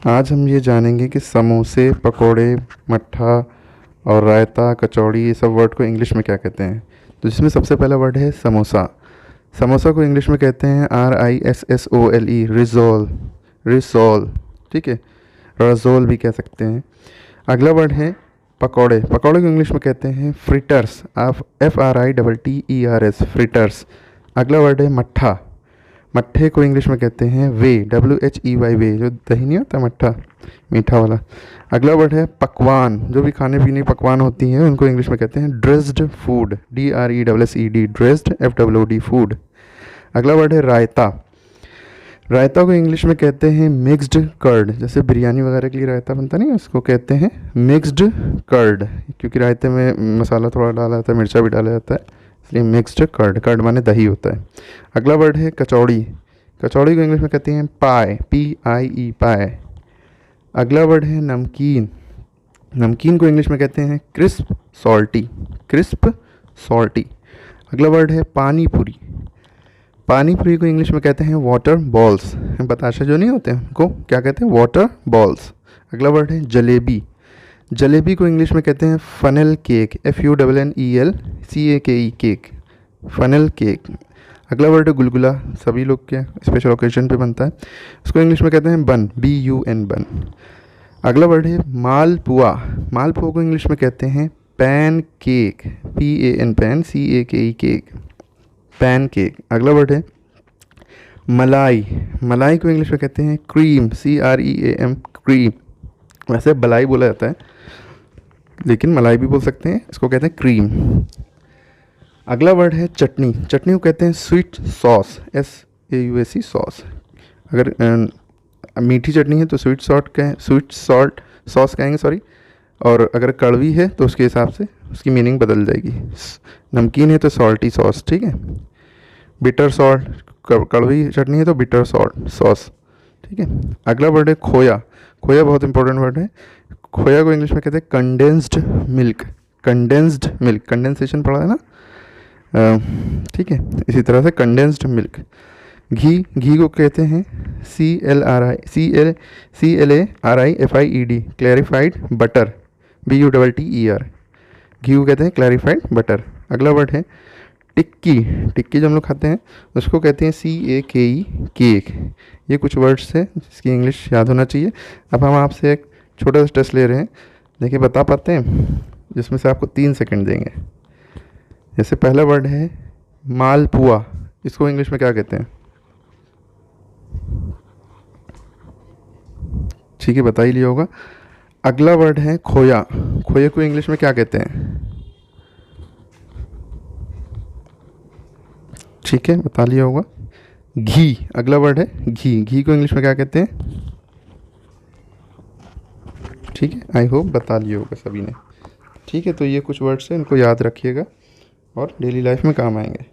आज हम ये जानेंगे कि समोसे, पकोड़े, मट्ठा और रायता, कचौड़ी ये सब वर्ड को इंग्लिश में क्या कहते हैं। तो जिसमें सबसे पहला वर्ड है समोसा। समोसा को इंग्लिश में कहते हैं RISSOLE, रिज़ोल, रिसोल। ठीक है, रज़ोल भी कह सकते हैं। अगला वर्ड है पकोड़े। पकोड़े को इंग्लिश में कहते हैं फ्रिटर्स, FRITTERS, फ्रिटर्स। अगला वर्ड है मट्ठा। मट्ठे को इंग्लिश में कहते हैं WHEY, वे, जो दही नहीं होता मट्ठा, मीठा वाला। अगला वर्ड है पकवान। जो भी खाने पीने की पकवान होती हैं उनको इंग्लिश में कहते हैं dressed food, DRESSED, dressed FOOD, food. अगला वर्ड है रायता। रायता को इंग्लिश में कहते हैं मिक्स्ड कर्ड। जैसे बिरयानी वगैरह के लिए रायता बनता नहीं है, उसको कहते हैं मिक्स्ड कर्ड, क्योंकि रायते में मसाला थोड़ा डाला जाता है, मिर्चा भी डाला जाता है, इसलिए मिक्स्ड कर्ड। कर्ड माने दही होता है। अगला वर्ड है कचौड़ी। कचौड़ी को इंग्लिश में कहते हैं पाए, PIE, पाए। अगला वर्ड है नमकीन। नमकीन को इंग्लिश में कहते हैं क्रिस्प सॉल्टी, क्रिस्प सॉल्टी। अगला वर्ड है पानी पूरी। पानी पूरी को इंग्लिश में कहते हैं वाटर बॉल्स। बताशा जो नहीं होते हैं उनको क्या कहते हैं, वाटर बॉल्स। अगला वर्ड है जलेबी। जलेबी को इंग्लिश में कहते हैं funnel cake, FUNNELCAKE, cake, funnel cake. अगला वर्ड है गुलगुला। सभी लोग के स्पेशल ओकेजन पे बनता है, उसको इंग्लिश में कहते हैं बन, BUN, बन। अगला वर्ड है मालपुआ। मालपुआ को इंग्लिश में कहते हैं pan cake, PAN, pan, CAKE, cake, pan cake. अगला वर्ड है मलाई। मलाई को इंग्लिश में कहते हैं क्रीम, CREAM, क्रीम। वैसे मलाई बोला जाता है लेकिन मलाई भी बोल सकते हैं, इसको कहते हैं क्रीम। अगला वर्ड है चटनी। चटनी को कहते हैं स्वीट सॉस, SAUC, सॉस। अगर मीठी चटनी है तो स्वीट सॉल्ट सॉस कहेंगे, सॉरी। और अगर कड़वी है तो उसके हिसाब से उसकी मीनिंग बदल जाएगी। नमकीन है तो सॉल्टी सॉस, ठीक है। बिटर सॉल्ट, कड़वी चटनी है तो बिटर सॉल्ट सॉस, ठीक है। अगला वर्ड है खोया। खोया बहुत इंपॉर्टेंट वर्ड है। खोया को इंग्लिश में कहते हैं condensed milk, condensed milk, condensation पढ़ा है ना, ठीक है। इसी तरह से कंडेंस्ड मिल्क। घी। घी को कहते हैं CLARIFIED, क्लैरिफाइड बटर, BUTTER। घी को कहते हैं क्लैरिफाइड बटर। अगला वर्ड है टिक्की। टिक्की जो हम लोग खाते हैं उसको कहते हैं CAKE, केक। ये कुछ वर्ड्स है जिसकी इंग्लिश याद होना चाहिए। अब हम आपसे एक छोटा सा टेस्ट ले रहे हैं, देखिए बता पाते हैं, जिसमें से आपको 3 सेकंड देंगे। जैसे पहला वर्ड है मालपुआ, इसको इंग्लिश में क्या कहते हैं, ठीक है बता ही लिया होगा। अगला वर्ड है खोया। खोए को इंग्लिश में क्या कहते हैं, ठीक है बता लिया होगा। घी। अगला वर्ड है घी। घी को इंग्लिश में क्या कहते हैं, ठीक है। आई होप बता लिया होगा सभी ने, ठीक है। तो ये कुछ वर्ड्स हैं, इनको याद रखिएगा और डेली लाइफ में काम आएंगे।